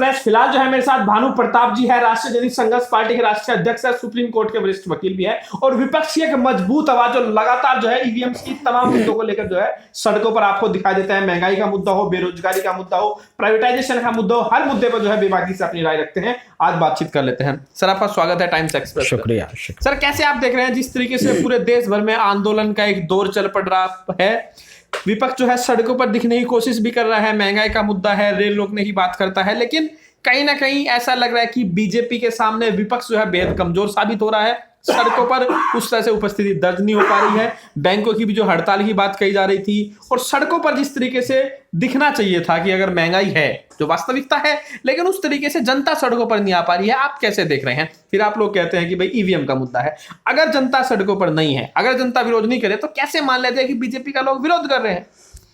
Express. फिलहाल जो है मेरे साथ भानु प्रताप जी है, राष्ट्रीय जनहित संघर्ष पार्टी के राष्ट्रीय अध्यक्ष है, सुप्रीम कोर्ट के वरिष्ठ वकील भी है, और विपक्ष की एक मजबूत आवाज जो लगातार जो है ईवीएम की तमाम मुद्दों को लेकर जो है सड़कों पर आपको दिखाई देता है। महंगाई का मुद्दा हो, बेरोजगारी का मुद्दा हो, प्राइवेटाइजेशन का मुद्दा हो, हर मुद्दे पर जो है बेबाकी से अपनी राय रखते हैं। आज बातचीत कर लेते हैं। सर, आपका स्वागत है टाइम्स एक्सप्रेस। शुक्रिया। सर, कैसे आप देख रहे हैं जिस तरीके से पूरे देश भर में आंदोलन का एक दौर चल पड़ रहा है, विपक्ष जो है सड़कों पर दिखने की कोशिश भी कर रहा है, महंगाई का मुद्दा है, रेल रोकने की बात करता है, लेकिन कहीं ना कहीं ऐसा लग रहा है कि बीजेपी के सामने विपक्ष जो है बेहद कमजोर साबित हो रहा है। सड़कों पर उस तरह से उपस्थिति दर्ज नहीं हो पा रही है। बैंकों की भी जो हड़ताल की बात कही जा रही थी, और सड़कों पर जिस तरीके से दिखना चाहिए था कि अगर महंगाई है जो वास्तविकता है, लेकिन उस तरीके से जनता सड़कों पर नहीं आ पा रही है। आप कैसे देख रहे हैं? फिर आप लोग कहते हैं कि भाई ईवीएम का मुद्दा है। अगर जनता सड़कों पर नहीं है, अगर जनता विरोध नहीं करे, तो कैसे मान लेते हैं कि बीजेपी का लोग विरोध कर रहे हैं?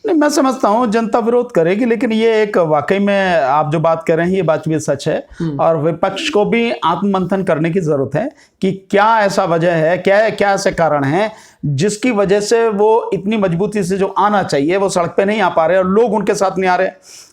नहीं, मैं समझता हूँ जनता विरोध करेगी, लेकिन ये एक वाकई में आप जो बात कर रहे हैं ये बात भी सच है, और विपक्ष को भी आत्ममंथन करने की जरूरत है कि क्या ऐसा वजह है, क्या ऐसे कारण है जिसकी वजह से वो इतनी मजबूती से जो आना चाहिए वो सड़क पे नहीं आ पा रहे और लोग उनके साथ नहीं आ रहे।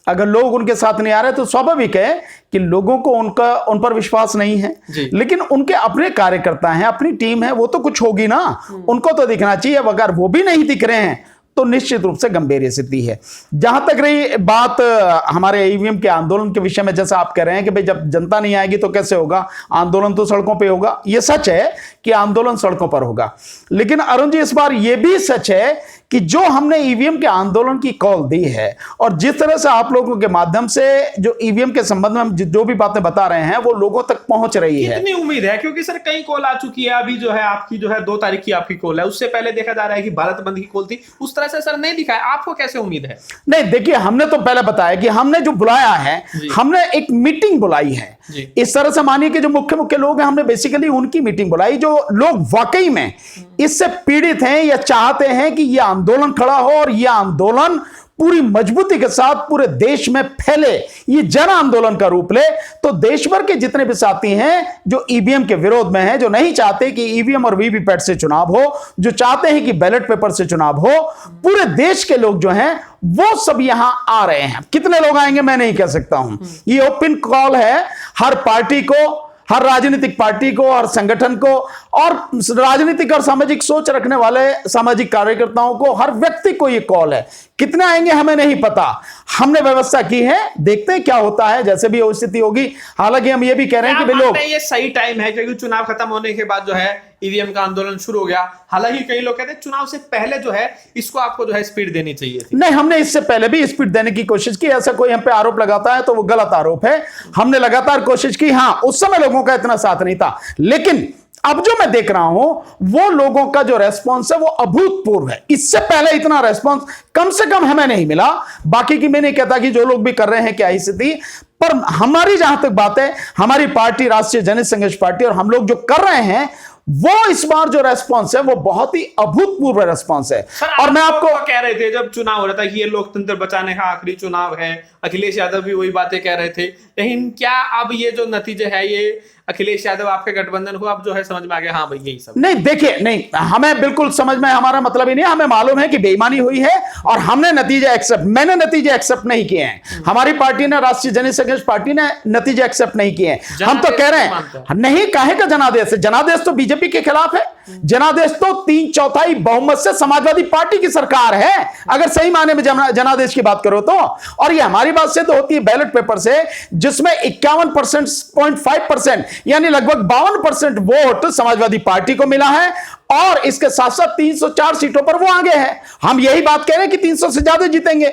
अगर लोग उनके साथ नहीं आ रहे तो स्वाभाविक है कि लोगों को उन पर विश्वास नहीं है, लेकिन उनके अपने कार्यकर्ता हैं, अपनी टीम है, वो तो कुछ होगी ना, उनको तो दिखना चाहिए। अगर वो भी नहीं दिख रहे हैं तो निश्चित रूप से गंभीर स्थिति है। जहां तक रही बात हमारे ईवीएम के आंदोलन के विषय में, जैसा आप कह रहे हैं कि भाई जब जनता नहीं आएगी तो कैसे होगा, आंदोलन तो सड़कों पे होगा। यह सच है कि आंदोलन सड़कों पर होगा, लेकिन अरुण जी इस बार यह भी सच है कि जो हमने ईवीएम के आंदोलन की कॉल दी है और जिस तरह से आप लोगों के माध्यम से जो ईवीएम के संबंध में हम जो भी बातें बता रहे हैं वो लोगों तक पहुंच रही है। कितनी उम्मीद है? क्योंकि सर कई कॉल आ चुकी है। अभी जो है आपकी जो है 2 तारीख की आपकी कॉल है, उससे पहले देखा जा रहा है कि भारत बंद की कॉल थी, उस तरह से सर नहीं दिखा है। आपको कैसे उम्मीद है? नहीं, देखिए, हमने तो पहले बताया कि हमने जो बुलाया है, हमने एक मीटिंग बुलाई है। इस तरह से मानिए कि जो मुख्य लोग हैं, हमने बेसिकली उनकी मीटिंग बुलाई, जो लोग वाकई में इससे पीड़ित हैं या चाहते हैं कि यह आंदोलन खड़ा हो और यह आंदोलन पूरी मजबूती के साथ पूरे देश में फैले, ये जन आंदोलन का रूप ले। तो देश भर के जितने भी साथी हैं जो ईवीएम के विरोध में हैं, जो नहीं चाहते कि ईवीएम और वीवीपैट से चुनाव हो, जो चाहते हैं कि बैलेट पेपर से चुनाव हो, पूरे देश के लोग जो हैं वो सब यहां आ रहे हैं। कितने लोग आएंगे मैं नहीं कह सकता हूं, ये ओपन कॉल है हर पार्टी को, हर राजनीतिक पार्टी को, हर संगठन को, और राजनीतिक और सामाजिक सोच रखने वाले सामाजिक कार्यकर्ताओं को, हर व्यक्ति को ये कॉल है। कितने आएंगे हमें नहीं पता, हमने व्यवस्था की है, देखते हैं क्या होता है, जैसे भी स्थिति होगी। हालांकि हम ये भी कह रहे हैं कि लोग, ये सही टाइम है क्योंकि चुनाव खत्म होने के बाद जो है ईवीएम का आंदोलन शुरू हो गया। हालांकि कई लोग कहते हैं चुनाव से पहले जो है इसको आपको जो है स्पीड देनी चाहिए थी। नहीं, हमने इससे पहले भी स्पीड देने की कोशिश की। ऐसा कोई हम पे आरोप लगाता है तो वो गलत आरोप है। हमने लगातार कोशिश की। हाँ, उस समय लोगों का इतना साथ नहीं था, लेकिन अब जो मैं देख रहा हूं वो लोगों का जो रेस्पॉन्स है वो अभूतपूर्व है। इससे पहले इतना रेस्पॉन्स कम से कम हमें नहीं मिला। बाकी की मैं नहीं कहता कि जो लोग भी कर रहे हैं क्या स्थिति, पर हमारी जहां तक बात है, हमारी पार्टी राष्ट्रीय जनहित संघर्ष पार्टी और हम लोग जो कर रहे हैं वो इस बार जो रेस्पॉन्स है वो बहुत ही अभूतपूर्व रेस्पॉन्स है। और मैं आपको कह रहे थे जब चुनाव हो रहा था कि ये लोकतंत्र बचाने का आखिरी चुनाव है, अखिलेश यादव भी वही बातें कह रहे थे, लेकिन क्या अब ये जो नतीजे है ये अखिलेश यादव आपके गठबंधन को अब जो है समझ में आ गया? हाँ भाई यही सब नहीं, देखिए, नहीं, हमें बिल्कुल समझ में, हमारा मतलब ही नहीं, हमें मालूम है कि बेईमानी हुई है और हमने नतीजे एक्सेप्ट, मैंने नतीजे एक्सेप्ट नहीं किए हैं, हमारी पार्टी ने, राष्ट्रीय जनहित संघर्ष पार्टी ने नतीजे एक्सेप्ट नहीं किए हैं। हम तो कह रहे हैं नहीं, काहे का जनादेश है? जनादेश तो बीजेपी के खिलाफ है। जनादेश तो 3/4 बहुमत से समाजवादी पार्टी की सरकार है, अगर सही माने में जनादेश की बात करो तो। और ये हमारी बात से तो होती है बैलेट पेपर से, जिसमें 51.5% यानी लगभग 52% वोट समाजवादी पार्टी को मिला है, और इसके साथ साथ 304 सीटों पर वो आगे है। हम यही बात कह रहे हैं कि 300 से ज्यादा जीतेंगे,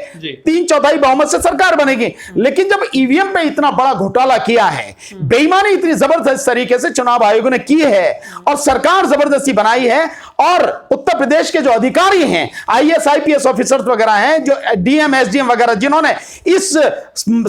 3/4 बहुमत से सरकार बनेगी। लेकिन जब ईवीएम पे इतना बड़ा घोटाला किया है, बेईमानी इतनी जबरदस्त तरीके से चुनाव आयोग ने की है और सरकार जबरदस्ती बनाई है, और उत्तर प्रदेश के जो अधिकारी हैं, आईएएस आईपीएस ऑफिसर्स वगैरह हैं, जो डीएम एसडीएम वगैरह, जिन्होंने इस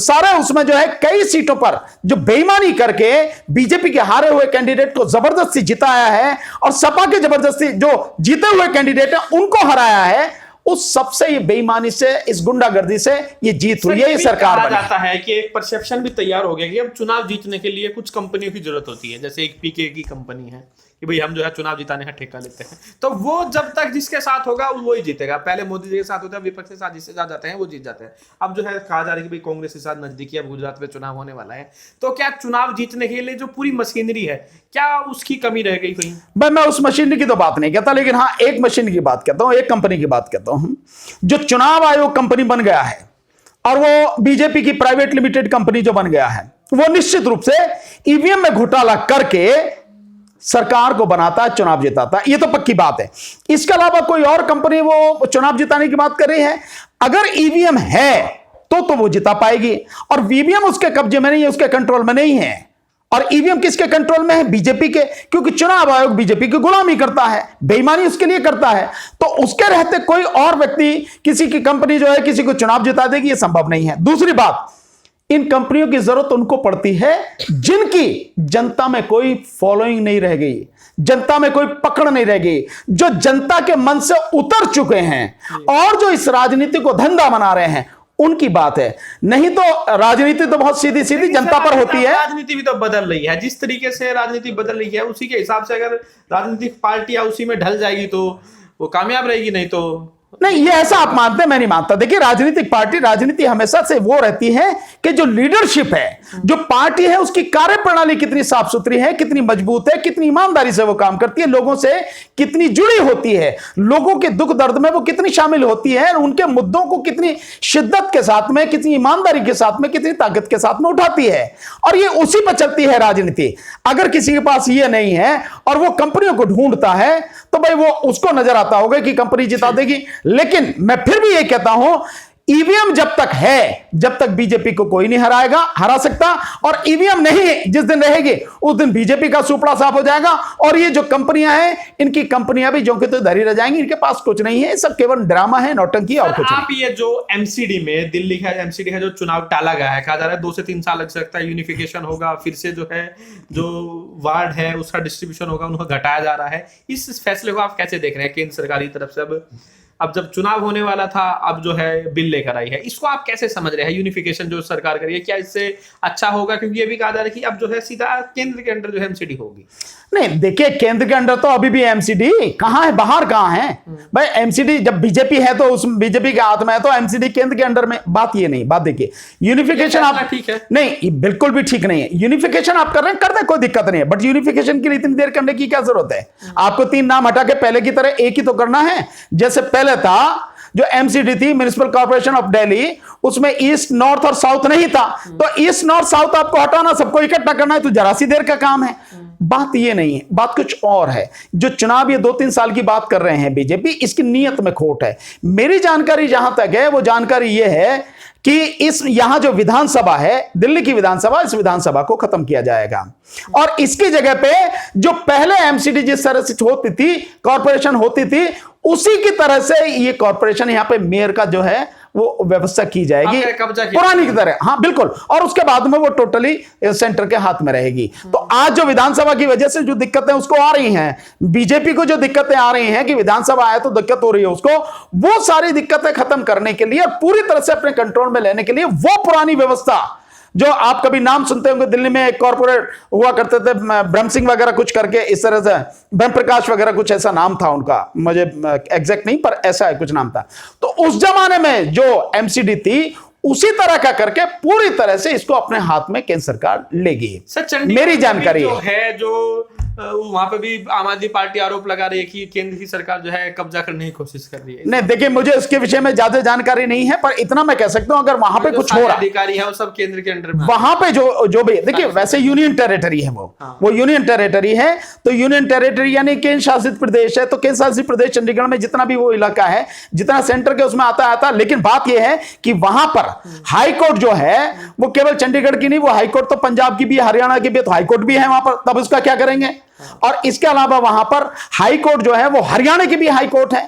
सारे उसमें जो है कई सीटों पर जो बेईमानी करके बीजेपी के हारे हुए कैंडिडेट को जबरदस्ती जिताया है और सपा के जबरदस्ती जो जीते हुए कैंडिडेट है उनको हराया है, उस सबसे ये बेईमानी से, इस गुंडागर्दी से ये जीत हुई है, ये सरकार बनी। जाता है कि एक परसेप्शन भी तैयार हो गया कि अब चुनाव जीतने के लिए कुछ कंपनियों की जरूरत होती है, जैसे एक पीके की कंपनी है, कि भाई हम जो है चुनाव जिताने का ठेका लेते हैं, तो वो जब तक जिसके साथ होगा वो ही जीतेगा। पहले मोदी जी के साथ होता है, विपक्ष के साथ जिससे साथ जाते हैं वो जीत जाते हैं। अब जो है कहा जा रहा है कि भाई कांग्रेस के साथ नजदीकी, अब गुजरात में चुनाव होने वाला है, तो क्या चुनाव जीतने के लिए जो पूरी मशीनरी है क्या उसकी कमी रह गई कहीं? भाई मैं उस मशीनरी की तो बात नहीं कहता, लेकिन हाँ एक मशीनरी की बात कहता हूं, एक कंपनी की बात कहता हूं। जो चुनाव आयोग कंपनी बन गया है और वो बीजेपी की प्राइवेट लिमिटेड कंपनी जो बन गया है, वो निश्चित रूप से ईवीएम में घोटाला करके सरकार को बनाता है, चुनाव जिताता है, ये तो पक्की बात है। इसके अलावा कोई और कंपनी वो चुनाव जिताने की बात कर रही है, अगर ईवीएम है तो वो जिता पाएगी, और ईवीएम उसके कब्जे में नहीं है, उसके कंट्रोल में नहीं है। और ईवीएम किसके कंट्रोल में है? बीजेपी के, क्योंकि चुनाव आयोग बीजेपी की गुलामी करता है, बेईमानी उसके लिए करता है। तो उसके रहते कोई और व्यक्ति, किसी की कंपनी जो है किसी को चुनाव जिता देगी, ये संभव नहीं है। दूसरी बात, इन कंपनियों की जरूरत उनको पड़ती है जिनकी जनता में कोई फॉलोइंग नहीं रह गई, जनता में कोई पकड़ नहीं रह गई, जो जनता के मन से उतर चुके हैं और जो इस राजनीति को धंधा बना रहे हैं, उनकी बात है। नहीं तो राजनीति तो बहुत सीधी सीधी जनता पर होती है। राजनीति भी तो बदल रही है, जिस तरीके से राजनीति बदल रही है उसी के हिसाब से अगर राजनीतिक पार्टियां उसी में ढल जाएगी तो वो कामयाब रहेगी, नहीं तो नहीं। ये ऐसा आप मानते हैं, मैं नहीं मानता। देखिए राजनीतिक पार्टी, राजनीति हमेशा से वो रहती है कि जो लीडरशिप है, जो पार्टी है, उसकी कार्यप्रणाली कितनी साफ सुथरी है, कितनी मजबूत है, कितनी ईमानदारी से वो काम करती है, लोगों से कितनी जुड़ी होती है, लोगों के दुख दर्द में वो कितनी शामिल होती है, उनके मुद्दों को कितनी शिद्दत के साथ में, कितनी ईमानदारी के साथ में, कितनी ताकत के साथ में उठाती है, और ये उसी पर चलती है राजनीति। अगर किसी के पास ये नहीं है और वो कंपनियों को ढूंढता है, तो भाई वो उसको नजर आता होगा कि कंपनी जिता देगी। लेकिन मैं फिर भी ये कहता हूं, ईवीएम जब तक है, जब तक बीजेपी को कोई नहीं हरा सकता, और ईवीएम नहीं जिस दिन रहेगी उस दिन बीजेपी का सुपड़ा साफ हो जाएगा, और ये जो कंपनियां हैं, इनकी कंपनियां भी जो कि तो धरी रह जाएंगी, इनके पास कुछ नहीं है, सब केवल ड्रामा है, नौटंकी और कुछ आप ये जो एमसीडी में, दिल्ली का एमसीडी है जो चुनाव टाला गया है, कहा जा रहा है 2 से 3 साल लग सकता है, यूनिफिकेशन होगा, फिर से जो है जो वार्ड है उसका डिस्ट्रीब्यूशन होगा, उनको घटाया जा रहा है, इस फैसले को आप कैसे देख रहे हैं? केंद्र सरकार की तरफ से अब जब चुनाव होने वाला था, अब जो है बिल लेकर आई है, इसको आप कैसे समझ रहे हैं? यूनिफिकेशन जो सरकार करी है, क्या इससे अच्छा होगा? क्योंकि ये भी कहा जा रहा है कि अब जो है सीधा केंद्र के अंडर जो है एमसीडी होगी। नहीं, देखिए केंद्र के अंडर तो अभी भी एमसीडी कहां है, बाहर कहां है भाई? एमसीडी जब बीजेपी है तो उस बीजेपी के हाथ में है, तो एमसीडी केंद्र के अंडर में। बात ये नहीं, बात देखिए यूनिफिकेशन आप ठीक है, नहीं, बिल्कुल भी ठीक नहीं है। यूनिफिकेशन आप कर रहे हैं, करते हैं, कोई दिक्कत नहीं है, बट यूनिफिकेशन के लिए इतनी देर करने की क्या जरूरत है? आपको 3 नाम हटा के पहले की तरह एक ही तो करना है। जैसे पहले था जो एमसीडी थी, म्युनिसिपल कॉर्पोरेशन ऑफ दिल्ली, उसमें ईस्ट, नॉर्थ और साउथ नहीं था, तो ईस्ट, नॉर्थ, साउथ आपको हटाना, सबको इकट्ठा करना है, तो जरा सी देर का काम है। बात ये नहीं है, बात कुछ और है। जो चुनाव ये 2-3 साल की बात कर रहे हैं बीजेपी, इसकी नीयत में खोट है। मेरी जानकारी जहां तक है, वो जानकारी ये है कि इस यहां जो विधानसभा है, दिल्ली की विधानसभा, इस विधानसभा को खत्म किया जाएगा, और इसकी जगह पे जो पहले एमसीडी जिस तरह से होती थी, कॉर्पोरेशन होती थी, उसी की तरह से ये कॉर्पोरेशन, यहां पे मेयर का जो है वो व्यवस्था की जाएगी पुरानी की तरह। हाँ बिल्कुल, और उसके बाद में वो टोटली सेंटर के हाथ में रहेगी। तो आज जो विधानसभा की वजह से जो दिक्कतें उसको आ रही हैं, बीजेपी को जो दिक्कतें आ रही हैं कि विधानसभा आए तो दिक्कत हो रही है उसको, वो सारी दिक्कतें खत्म करने के लिए और पूरी तरह से अपने कंट्रोल में लेने के लिए वो पुरानी व्यवस्था, जो आप कभी नाम सुनते होंगे, दिल्ली में एक कॉर्पोरेट हुआ करते थे ब्रह्म सिंह वगैरह कुछ करके, इस तरह से ब्रह्म प्रकाश वगैरह कुछ ऐसा नाम था उनका, मुझे एग्जैक्ट नहीं पर ऐसा है कुछ नाम था। तो उस जमाने में जो एमसीडी थी, उसी तरह का करके पूरी तरह से इसको अपने हाथ में केंद्र सरकार लेगी। मेरी जानकारी है जो वहां पे भी आम आदमी पार्टी आरोप लगा रही है कि केंद्र की सरकार जो है कब्जा करने की कोशिश कर रही है। नहीं देखिए, मुझे इसके विषय में ज्यादा जानकारी नहीं है, पर इतना मैं कह सकता हूं, अगर वहां पे कुछ हो रहा, अधिकारी है वो सब केंद्र के अंडर में, वहां पे जो भी देखिए, वैसे यूनियन टेरिटरी है वो यूनियन टेरिटरी है। तो यूनियन टेरिटरी यानी केंद्र शासित प्रदेश है, तो केंद्र शासित प्रदेश चंडीगढ़ में जितना भी वो इलाका है, जितना सेंटर के उसमें आता। लेकिन बात यह है कि वहां पर हाई कोर्ट जो है वो केवल चंडीगढ़ की नहीं, वो हाई कोर्ट तो पंजाब की भी, हरियाणा की भी, तो हाई कोर्ट भी है वहां पर, तब उसका क्या करेंगे? और इसके अलावा वहां पर हाई कोर्ट जो है वो हरियाणा की भी हाई कोर्ट है,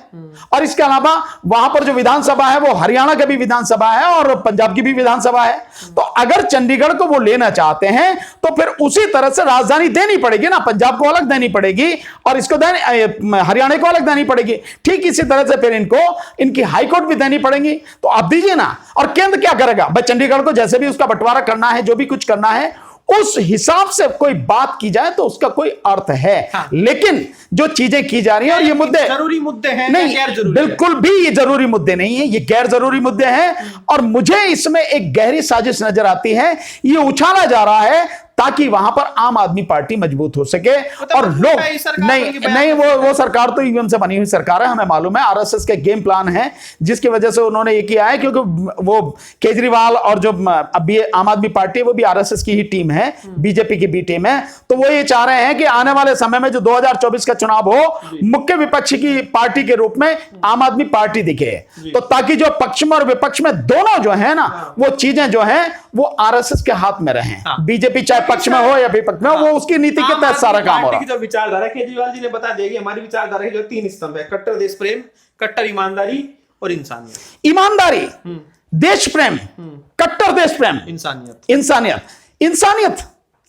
और इसके अलावा वहां पर जो विधानसभा है वो हरियाणा की भी विधानसभा है और पंजाब की भी विधानसभा है। तो अगर चंडीगढ़ को वो लेना चाहते हैं तो फिर उसी तरह से राजधानी देनी पड़ेगी ना, पंजाब को अलग देनी पड़ेगी और इसको हरियाणा को अलग देनी पड़ेगी। ठीक इसी तरह से फिर इनको इनकी हाई कोर्ट भी देनी पड़ेगी। तो आप दीजिए ना, और केंद्र क्या करेगा भाई? चंडीगढ़ को जैसे भी उसका बंटवारा करना है, जो भी कुछ करना है, उस हिसाब से कोई बात की जाए तो उसका कोई अर्थ है। हाँ। लेकिन जो चीजें की जा रही हैं और ये मुद्दे जरूरी मुद्दे हैं नहीं, गैर जरूरी है? बिल्कुल भी ये जरूरी मुद्दे नहीं है, ये गैर जरूरी मुद्दे हैं। और मुझे इसमें एक गहरी साजिश नजर आती है, ये उछाला जा रहा है ताकि वहां पर आम आदमी पार्टी मजबूत हो सके। और लोग नहीं वो सरकार तो ईवीएम से बनी हुई सरकार है, हमें मालूम है। आरएसएस के गेम प्लान है जिसकी वजह से उन्होंने ये किया है, क्योंकि वो केजरीवाल और जो अभी आम आदमी पार्टी है वो भी आरएसएस की ही टीम है, बीजेपी की भी टीम है। तो वो ये चाह रहे हैं कि आने वाले समय में जो 2024 का चुनाव हो, मुख्य विपक्ष की पार्टी के रूप में आम आदमी पार्टी दिखे, तो ताकि जो पक्ष में और विपक्ष में दोनों जो है ना, वो चीजें जो है वो आरएसएस के हाथ में रहे। बीजेपी चाहे पक्ष में हो या विपक्ष में, वो उसकी नीति के तहत सारा काम हो रहा है। जो विचारधारा केजरीवाल जी ने बता दिया कि हमारी विचारधारा के जो 3 स्तंभ है, कट्टर देश प्रेम, कट्टर ईमानदारी और इंसानियत। ईमानदारी, देश प्रेम, कट्टर देश प्रेम, इंसानियत।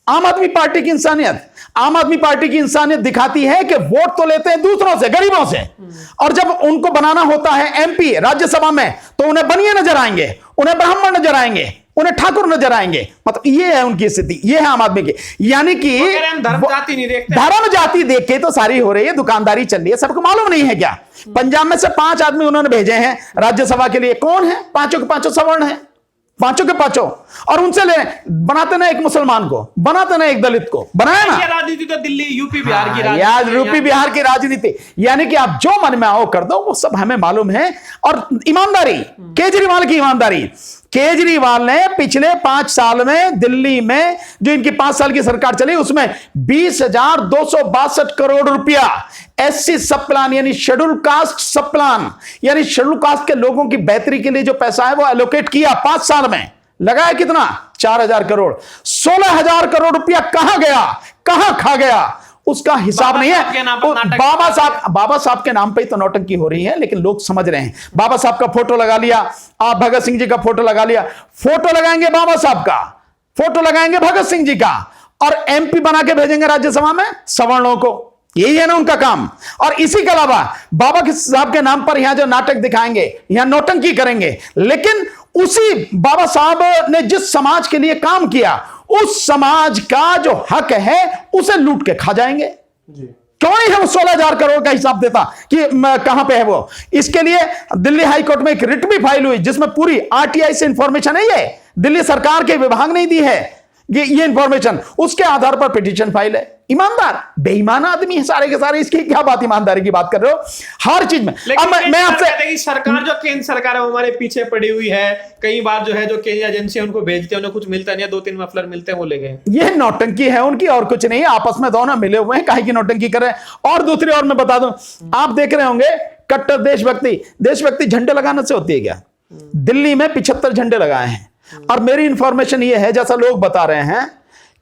आम आदमी पार्टी की इंसानियत, आम आदमी पार्टी की इंसानियत दिखाती है कि वोट तो लेते हैं दूसरों से, गरीबों से, और जब उनको बनाना होता है एमपी राज्यसभा में तो उन्हें बनिए नजर आएंगे, उन्हें ब्राह्मण नजर आएंगे, उन्हें ठाकुर नजर आएंगे। मतलब ये है उनकी स्थिति, ये है आम आदमी की। यानी कि धर्म जाति नहीं देखते, धर्म जाति देख के तो सारी हो रही है, दुकानदारी चल रही है। सबको मालूम नहीं है क्या? पंजाब में से 5 आदमी उन्होंने भेजे हैं राज्यसभा के लिए। कौन है? पांचों के पांचों सवर्ण हैं, पांचों के पांचों। और उनसे ले बनाते ना एक मुसलमान को, बनाते ना एक दलित को, बनाया ना। राजनीति तो दिल्ली यूपी बिहार की राजनीति, यार यूपी बिहार की राजनीति, यानी कि आप जो मन में आओ कर दो, वो सब हमें मालूम है। और ईमानदारी, केजरीवाल की ईमानदारी, केजरीवाल ने पिछले 5 साल में दिल्ली में जो इनकी 5 साल की सरकार चली, उसमें 20,262 करोड़ रुपया एससी सब प्लान यानी शेड्यूल कास्ट सब प्लान यानी शेड्यूल कास्ट के लोगों की बेहतरी के लिए जो पैसा है वो एलोकेट किया 5 साल में। लगाया कितना? 4,000 करोड़। 16,000 करोड़ रुपया कहां गया, कहां खा गया, उसका हिसाब नहीं है। बाबा साहब के नाम पे ही तो नौटंकी हो रही है, लेकिन लोग समझ रहे हैं। बाबा साहब का फोटो लगा लिया, आप भगत सिंह जी का फोटो लगा लिया, फोटो लगाएंगे बाबा साहब का, फोटो लगाएंगे भगत सिंह जी का, और एमपी बना के भेजेंगे राज्यसभा में सवर्णों को। यही है ना उनका काम। और इसी के अलावा बाबा साहब के नाम पर यहां जो नाटक दिखाएंगे, यहां नौटंकी करेंगे, लेकिन उसी बाबा साहब ने जिस समाज के लिए काम किया, उस समाज का जो हक है उसे लूट के खा जाएंगे जी। क्यों नहीं है वो 16,000 करोड़ का हिसाब देता कि कहां पे है वो? इसके लिए दिल्ली हाई कोर्ट में एक रिट भी फाइल हुई जिसमें पूरी आरटीआई से इंफॉर्मेशन है, ये दिल्ली सरकार के विभाग नहीं दी है ये इंफॉर्मेशन, उसके आधार पर पिटीशन फाइल है। ईमानदार, बेईमान आदमी है सारे के सारे। इसकी क्या बात ईमानदारी की बात कर रहे हो हर चीज में? अब मैं आपसे, सरकार जो केंद्र सरकार है वो हमारे पीछे पड़ी हुई है। कई बार जो है जो केंद्रीय एजेंसी उनको भेजते हैं, उन्हें कुछ मिलता नहीं है, 2-3 मफलर मिलते हैं, वो ले गए। ये नौटंकी है उनकी और कुछ नहीं है। आपस में दोनों मिले हुए हैं, काहे की नौटंकी कर रहे हैं। और दूसरी ओर मैं बता दूं, आप देख रहे होंगे कट्टर देशभक्ति झंडे लगाने से होती है क्या? दिल्ली में 75 झंडे लगाए हैं, और मेरी इंफॉर्मेशन ये है, जैसा लोग बता रहे हैं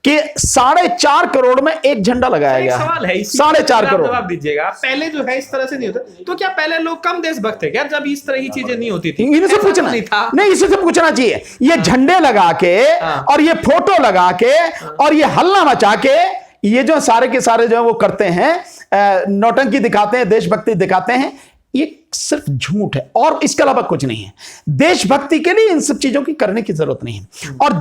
कि 4.5 करोड़ में एक झंडा लगाया गया। सवाल है 4.5 करोड़। जवाब दीजिएगा। पहले जो है इस तरह से नहीं होता, तो क्या पहले लोग कम देशभक्त थे क्या जब इस तरह की चीजें नहीं होती थी? इनसे पूछना नहीं था, नहीं इसी से पूछना चाहिए। ये झंडे लगा के और ये फोटो लगा के और ये हल्ला मचा के, ये जो सारे के सारे जो है वो करते हैं, नौटंकी दिखाते हैं, देशभक्ति दिखाते हैं, ये सिर्फ झूठ है और इसके अलावा कुछ नहीं है। देशभक्ति के लिए इन सब चीजों की करने की जरूरत नहीं है। और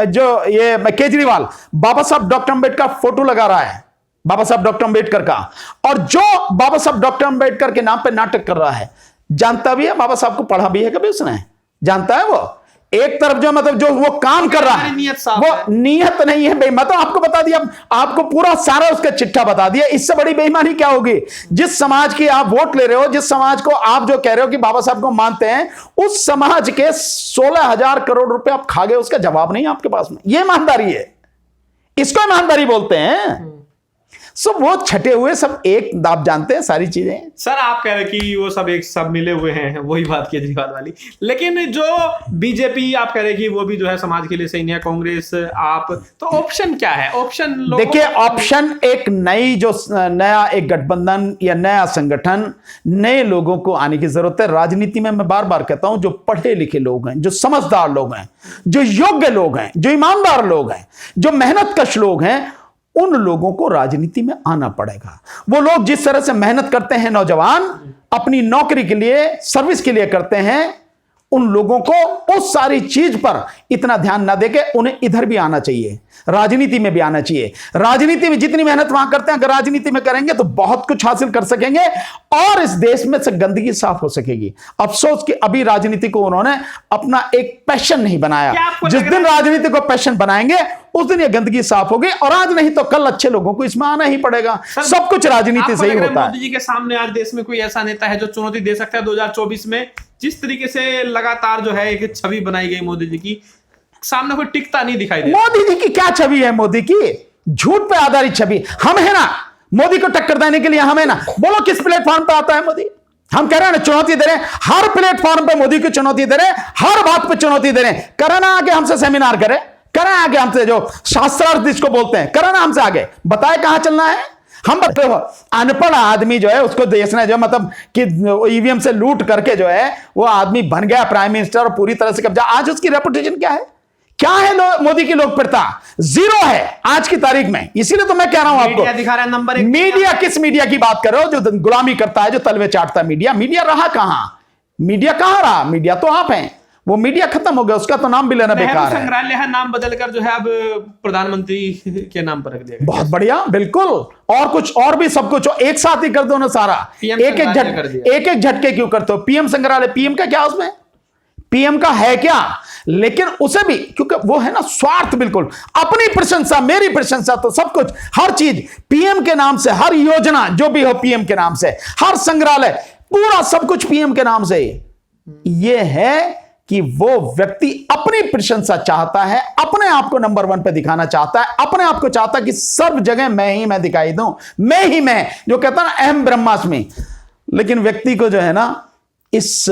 जो ये केजरीवाल बाबा साहब डॉक्टर अंबेडकर फोटो लगा रहा है, बाबा साहब डॉक्टर अंबेडकर का, और जो बाबा साहब डॉक्टर अंबेडकर के नाम पे नाटक कर रहा है, जानता भी है बाबा साहब को, पढ़ा भी है कभी उसने? जानता है वो? एक तरफ जो मतलब जो वो काम कर रहा है वो नियत नहीं है बेईमान। तो आपको बता दिया, आपको पूरा सारा उसका चिट्ठा बता दिया। इससे बड़ी बेईमानी क्या होगी? जिस समाज की आप वोट ले रहे हो, जिस समाज को आप जो कह रहे हो कि बाबा साहब को मानते हैं, उस समाज के 16,000 करोड़ रुपए आप खा गए, उसका जवाब नहीं आपके पास में। यह ईमानदारी है, इसको ईमानदारी बोलते हैं। सब वो छटे हुए सब एक, आप जानते हैं सारी चीजें। सर आप कह रहे कि वो सब एक सब मिले हुए हैं, वही बात केजरीवाल वाली। लेकिन जो बीजेपी आप कह रहे कि वो भी जो है समाज के लिए सही नहीं है, कांग्रेस आप, तो ऑप्शन क्या है? ऑप्शन देखिए, ऑप्शन एक नया एक गठबंधन या नया संगठन, नए लोगों को आने की जरूरत है। राजनीति में मैं बार बार कहता हूं, जो पढ़े लिखे लोग हैं, जो समझदार लोग हैं, जो योग्य लोग हैं, जो ईमानदार लोग हैं, जो मेहनतकश लोग हैं, उन लोगों को राजनीति में आना पड़ेगा। वो लोग जिस तरह से मेहनत करते हैं, नौजवान अपनी नौकरी के लिए, सर्विस के लिए करते हैं, उन लोगों को उस सारी चीज पर इतना ध्यान ना देके उन्हें इधर भी आना चाहिए, राजनीति में भी आना चाहिए। राजनीति में जितनी मेहनत वहां करते हैं, अगर राजनीति में करेंगे तो बहुत कुछ हासिल कर सकेंगे और इस देश में से गंदगी साफ हो सकेगी। अफसोस कि अभी राजनीति को उन्होंने अपना एक पैशन नहीं बनाया। जिस दिन राजनीति को पैशन बनाएंगे उस दिन ये गंदगी साफ होगी, और आज नहीं तो कल अच्छे लोगों को इसमें आना ही पड़ेगा। सब कुछ राजनीति से ही होता है। मोदी जी के सामने आज देश में कोई ऐसा नेता है जो चुनौती दे सकता है 2024 में? जिस तरीके से लगातार जो है एक छवि बनाई गई मोदी जी की, सामने कोई टिकता नहीं दिखाई दे। मोदी जी की क्या छवि है? मोदी की झूठ पे आधारित छवि। हम है ना मोदी को टक्कर देने के लिए, हम है ना। बोलो किस प्लेटफॉर्म पे आता है मोदी? हम कह रहे हैं ना, चुनौती दे रहे हैं, हर प्लेटफॉर्म पे मोदी को चुनौती दे रहे हैं, हर बात पे चुनौती दे रहे हैं। कराना आगे हमसे सेमिनार करे, करें आगे हमसे, जो शास्त्रार्थ जिसको बोलते हैं, कराना हमसे आगे, बताए कहां चलना है। हम अनपढ़ आदमी जो है उसको देश ने जो मतलब कि ईवीएम से लूट करके जो है वो आदमी बन गया प्राइम मिनिस्टर और पूरी तरह से कब्जा। आज उसकी रेपुटेशन क्या है? क्या है मोदी की लोकप्रियता? जीरो है आज की तारीख में। इसीलिए तो मैं कह रहा हूं आपको, दिखा रहा है नंबर 1। मीडिया, किस मीडिया की बात कर रहे हो जो गुलामी करता है, जो तलवे चाटता है? मीडिया रहा कहां? मीडिया कहां रहा? मीडिया तो आप हैं। वो मीडिया खत्म हो गया, उसका तो नाम भी लेना बेकार है। संग्रहालय है, नाम बदलकर जो है अब प्रधानमंत्री के नाम पर रख दिया गया। बहुत बढ़िया, बिल्कुल। और कुछ और भी सब कुछ एक साथ ही कर दो ना सारा। एक एक झटके क्यों करते हो? पीएम संग्रहालय, पीएम का क्या उसमें? पीएम का है क्या? लेकिन उसे भी, क्योंकि वो है ना स्वार्थ, बिल्कुल अपनी प्रशंसा, मेरी प्रशंसा, तो सब कुछ, हर चीज पीएम के नाम से, हर योजना जो भी हो पीएम के नाम से, हर संग्रहालय, पूरा सब कुछ पीएम के नाम से। ये है कि वो व्यक्ति अपनी प्रशंसा चाहता है, अपने आप को नंबर 1 पे दिखाना चाहता है, अपने आप को चाहता है कि सर्व जगह मैं दिखाई दूं, मैं जो कहता है ना अहम ब्रह्मास्मि। लेकिन व्यक्ति को जो है ना इस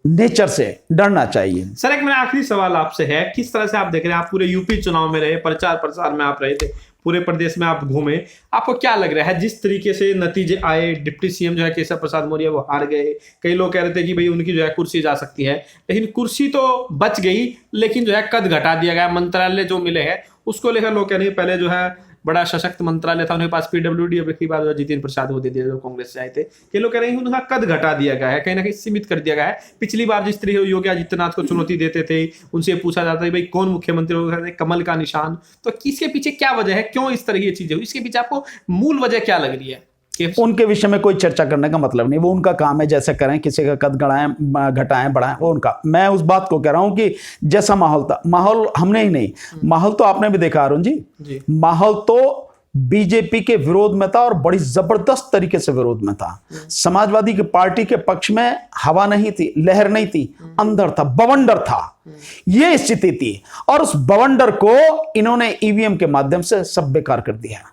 नेचर से डरना चाहिए। सर एक मेरा आखिरी सवाल आपसे है, किस तरह से आप देख रहे हैं? आप पूरे यूपी चुनाव में रहे, प्रचार प्रसार में आप रहे थे, पूरे प्रदेश में आप घूमे, आपको क्या लग रहा है जिस तरीके से नतीजे आए? डिप्टी सीएम जो है केशव प्रसाद मौर्य वो हार गए। कई लोग कह रहे थे कि भाई उनकी जो है कुर्सी जा सकती है, लेकिन कुर्सी तो बच गई, लेकिन जो है कद घटा दिया गया। मंत्रालय जो मिले हैं उसको लेकर लोग कह रहे हैं पहले जो है बड़ा सशक्त मंत्रालय था, उनके पास पीडब्ल्यूडी, अब की बात जितेंद्र प्रसाद वो दे दिया जो कांग्रेस से आए थे। कई लोग कह रहे हैं उनका कद घटा दिया गया है, कहीं ना कहीं सीमित कर दिया गया है। पिछली बार जिस तरह योगी आदित्यनाथ को चुनौती देते थे, उनसे पूछा जाता है भाई कौन मुख्यमंत्री होगा, कमल का निशान, तो इसके पीछे क्या वजह है? क्यों इस तरह की चीजें हुई? इसके पीछे आपको मूल वजह क्या लग रही है? उनके विषय में कोई चर्चा करने का मतलब नहीं, वो उनका काम है, जैसे करें, किसी का कद घटाएं बढ़ाएं, वो उनका। मैं उस बात को कह रहा हूं कि जैसा माहौल था, माहौल हमने ही नहीं, माहौल तो आपने भी देखा अरुण जी, माहौल तो बीजेपी के विरोध में था और बड़ी जबरदस्त तरीके से विरोध में था। समाजवादी की पार्टी के पक्ष में हवा नहीं थी, लहर नहीं थी, अंदर था, बवंडर था, यह स्थिति थी। और उस बवंडर को इन्होंने ईवीएम के माध्यम से सब बेकार कर दिया।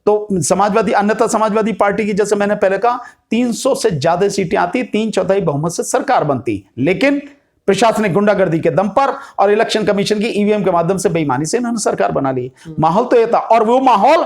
तो समाजवादी, अन्यथा समाजवादी पार्टी की, जैसे मैंने पहले कहा, 300 से ज्यादा सीटें आती, 3/4 बहुमत से सरकार बनती, लेकिन प्रशासनिक गुंडागर्दी के दम पर और इलेक्शन कमीशन की ईवीएम के माध्यम से बेईमानी से इन्होंने सरकार बना ली। माहौल तो ये था, और वो माहौल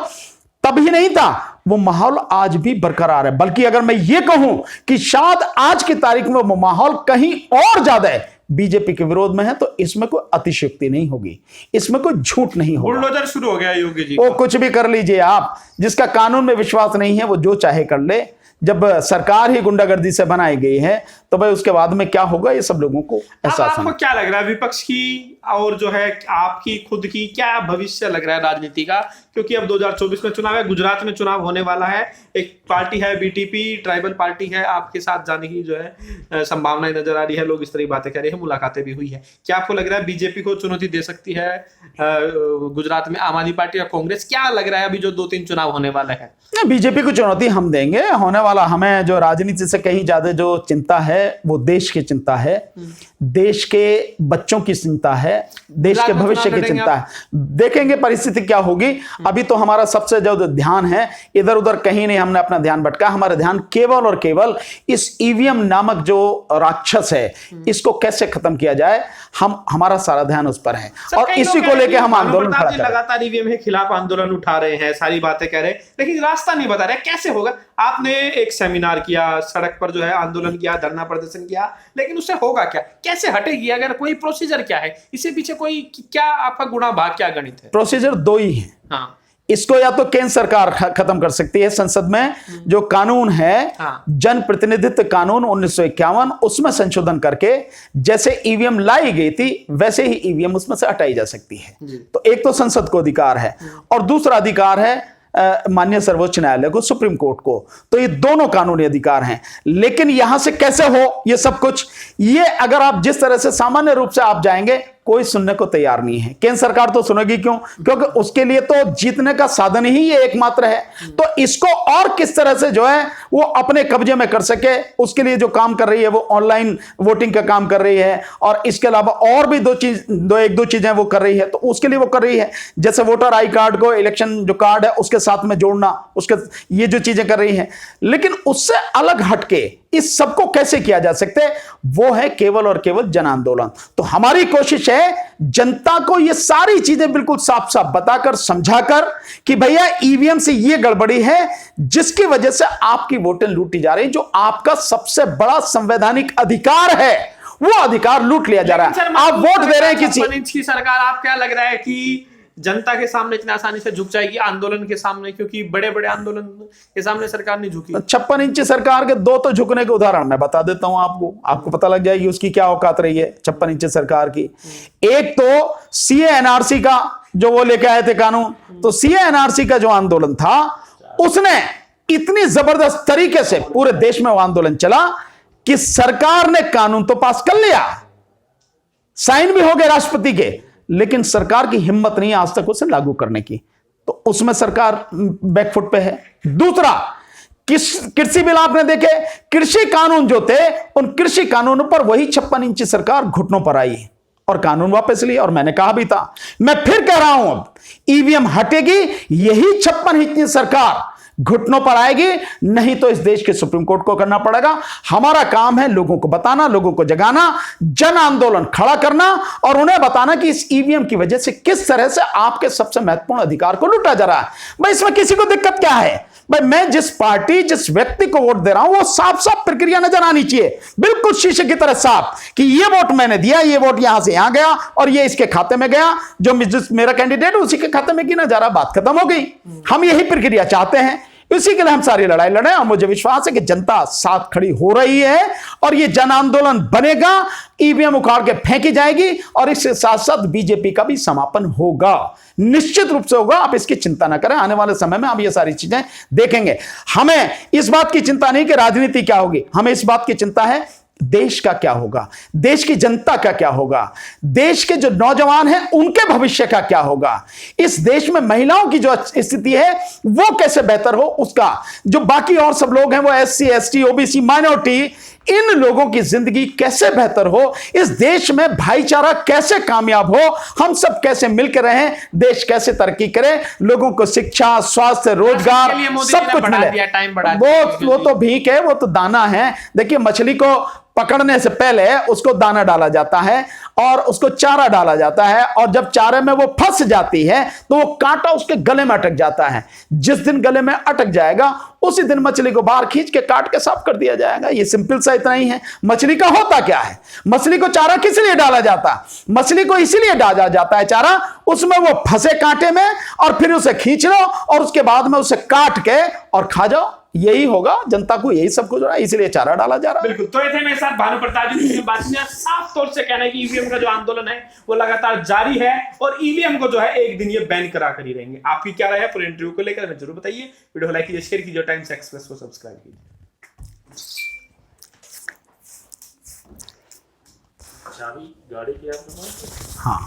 तभी नहीं था, वो माहौल आज भी बरकरार है। बल्कि अगर मैं ये कहूं कि शायद आज की तारीख में वो माहौल कहीं और ज्यादा है, बीजेपी के विरोध में है, तो इसमें कोई अतिशयोक्ति नहीं होगी, इसमें कोई झूठ नहीं होगा। बुलडोजर शुरू हो गया योगी जी, वो कुछ भी कर लीजिए आप। जिसका कानून में विश्वास नहीं है वो जो चाहे कर ले। जब सरकार ही गुंडागर्दी से बनाई गई है तो भाई उसके बाद में क्या होगा ये सब लोगों को एहसास है। आपको क्या लग रहा है विपक्ष की और जो है आपकी खुद की क्या भविष्य लग रहा है राजनीति का? क्योंकि अब 2024 में चुनाव है, गुजरात में चुनाव होने वाला है, एक पार्टी है बीटीपी, ट्राइबल पार्टी है, आपके साथ जाने की जो है संभावनाएं नजर आ रही है, लोग इस तरह बातें कर रहे हैं, मुलाकातें भी हुई है। क्या आपको लग रहा है बीजेपी को चुनौती दे सकती है गुजरात में आम आदमी पार्टी या कांग्रेस? क्या लग रहा है अभी जो 2-3 चुनाव होने वाले हैं? बीजेपी को चुनौती हम देंगे, होने वाला। हमें जो राजनीति से कहीं ज्यादा जो चिंता है वो देश की चिंता है, देश के बच्चों की चिंता है, देश के भविष्य की चिंता है। देखेंगे परिस्थिति क्या होगी। अभी तो हमारा सबसे जो ध्यान है इधर उधर कहीं नहीं, हमने अपना ध्यान भटका। हमारा ध्यान केवल और केवल इस ईवीएम नामक जो राक्षस है इसको कैसे खत्म किया जाए, हमारा सारा ध्यान उस पर है और इसी को लेकर हम आंदोलन खड़ा कर रहे हैं। लगातार ईवीएम के खिलाफ आंदोलन उठा रहे हैं, सारी बातें कह रहे हैं, लेकिन रास्ता नहीं बता रहे कैसे होगा। आपने एक सेमिनार किया, सड़क पर जो है आंदोलन किया, धरना प्रदर्शन किया, लेकिन उससे होगा क्या? कैसे हटेगी? अगर कोई प्रोसीजर क्या है इसके पीछे, कोई क्या आपका गुणा भाग क्या गणित है? प्रोसीजर दो ही है। हाँ, इसको या तो केंद्र सरकार खत्म कर सकती है। संसद में जो कानून है जन प्रतिनिधित्व कानून 1951, उसमें संशोधन करके जैसे ईवीएम लाई गई थी वैसे ही ईवीएम उसमें से हटाई जा सकती है। तो एक तो संसद को अधिकार है और दूसरा अधिकार है माननीय सर्वोच्च न्यायालय को, सुप्रीम कोर्ट को। तो ये दोनों कानूनी अधिकार हैं। लेकिन यहां से कैसे हो ये सब कुछ, ये अगर आप जिस तरह से सामान्य रूप से आप जाएंगे, कोई सुनने को तैयार नहीं है। केंद्र सरकार तो सुनेगी क्यों? क्योंकि उसके लिए तो जीतने का साधन ही ये एकमात्र है। तो इसको और किस तरह से जो है वो अपने कब्जे में कर सके, उसके लिए जो काम कर रही है वो ऑनलाइन वोटिंग का काम कर रही है, और इसके अलावा और भी एक दो चीजें वो कर रही है। तो उसके लिए वो कर रही है, जैसे वोटर आई कार्ड को इलेक्शन जो कार्ड है उसके साथ में जोड़ना, उसके ये जो चीजें कर रही है। लेकिन उससे अलग हटके इस सबको कैसे किया जा सकता है, वो है केवल और केवल जन आंदोलन। तो हमारी कोशिश है जनता को ये सारी चीजें बिल्कुल साफ साफ बताकर, समझाकर कि भैया ईवीएम से ये गड़बड़ी है जिसकी वजह से आपकी वोटें लूटी जा रही, जो आपका सबसे बड़ा संवैधानिक अधिकार है वो अधिकार लूट लिया जा रहा है। आप वोट दे रहे हैं की सरकार, आप क्या लग रहा है कि जनता के सामने इतनी आसानी से झुक जाएगी आंदोलन के सामने? क्योंकि बड़े बड़े आंदोलन के सामने सरकार नहीं झुकी। 56 इंची सरकार के दो तो झुकने के उदाहरण मैं बता देता हूं आपको पता लग जाएगी उसकी क्या औकात रही है 56 इंची सरकार की। एक तो सीए एनआरसी का जो वो लेके आए थे कानून, तो सीए एनआरसी का जो आंदोलन था उसने इतनी जबरदस्त तरीके से पूरे देश में वो आंदोलन चला कि सरकार ने कानून तो पास कर लिया, साइन भी हो गए राष्ट्रपति के, लेकिन सरकार की हिम्मत नहीं आज तक उसे लागू करने की। तो उसमें सरकार बैकफुट पे है। दूसरा, कृषि बिल आपने देखे, कृषि कानून जो थे उन कृषि कानूनों पर वही 56 इंची सरकार घुटनों पर आई और कानून वापस लिए। और मैंने कहा भी था, मैं फिर कह रहा हूं, अब ईवीएम हटेगी, यही 56 इंची सरकार घुटनों पर आएगी, नहीं तो इस देश के सुप्रीम कोर्ट को करना पड़ेगा। हमारा काम है लोगों को बताना, लोगों को जगाना, जन आंदोलन खड़ा करना और उन्हें बताना कि इस ईवीएम की वजह से किस तरह से आपके सबसे महत्वपूर्ण अधिकार को लूटा जा रहा है। भाई इसमें किसी को दिक्कत क्या है? भाई मैं जिस पार्टी जिस व्यक्ति को वोट दे रहा हूं वो साफ साफ प्रक्रिया नजर आनी चाहिए, बिल्कुल शीशे की तरह साफ, कि ये वोट मैंने दिया, ये वोट यहां से यहां गया और ये इसके खाते में गया, जो मेरा कैंडिडेट उसी के खाते में गिना जा रहा। बात खत्म हो गई। हम यही प्रक्रिया चाहते हैं, इसी के लिए हम सारी लड़ाई लड़े और मुझे विश्वास है कि जनता साथ खड़ी हो रही है और ये जन आंदोलन बनेगा, ईवीएम उखाड़ के फेंकी जाएगी और इसके साथ साथ बीजेपी का भी समापन होगा, निश्चित रूप से होगा। आप इसकी चिंता ना करें, आने वाले समय में हम ये सारी चीजें देखेंगे। हमें इस बात की चिंता नहीं कि राजनीति क्या होगी, हमें इस बात की चिंता है देश का क्या होगा, देश की जनता का क्या होगा, देश के जो नौजवान हैं उनके भविष्य का क्या होगा, इस देश में महिलाओं की जो स्थिति है वो कैसे बेहतर हो, उसका जो बाकी और सब लोग हैं वो एससी एसटी ओबीसी माइनॉरिटी, इन लोगों की जिंदगी कैसे बेहतर हो, इस देश में भाईचारा कैसे कामयाब हो, हम सब कैसे मिलकर रहें, देश कैसे तरक्की करे, लोगों को शिक्षा, स्वास्थ्य, रोजगार सब कुछ मिले। वो तो भीख है, वो तो दाना है। देखिए मछली को पकड़ने से पहले उसको दाना डाला जाता है और उसको चारा डाला जाता है, और जब चारे में वो फंस जाती है तो वो कांटा उसके गले में अटक जाता है। जिस दिन गले में अटक जाएगा उसी दिन मछली को बाहर खींच के काट के साफ कर दिया जाएगा। ये सिंपल सा इतना ही है। मछली का होता क्या है, मछली को चारा किस लिए डाला जाता है? मछली को इसीलिए डाला जाता है चारा, उसमें वो फंसे कांटे में और फिर उसे खींच लो और उसके बाद में उसे काट के और खा जाओ। यही होगा, जनता को यही सब कुछ हो रहा है, इसलिए चारा डाला जा रहा है। बिल्कुल। तो ये थे मेरे साथ भानु प्रताप जी, जिसने बात किया, साफ तौर से कहना है कि ईवीएम का जो आंदोलन है वो लगातार जारी है और ईवीएम को जो है एक दिन ये बैन करा कर ही रहेंगे। आपकी क्या राय है पूरे इंटरव्यू को लेकर हमें जरूर बताइए। वीडियो लाइक कीजिए, शेयर कीजिए, टाइम्स एक्सप्रेस को सब्सक्राइब कीजिए। चाबी गाड़ी की आपके पास? हाँ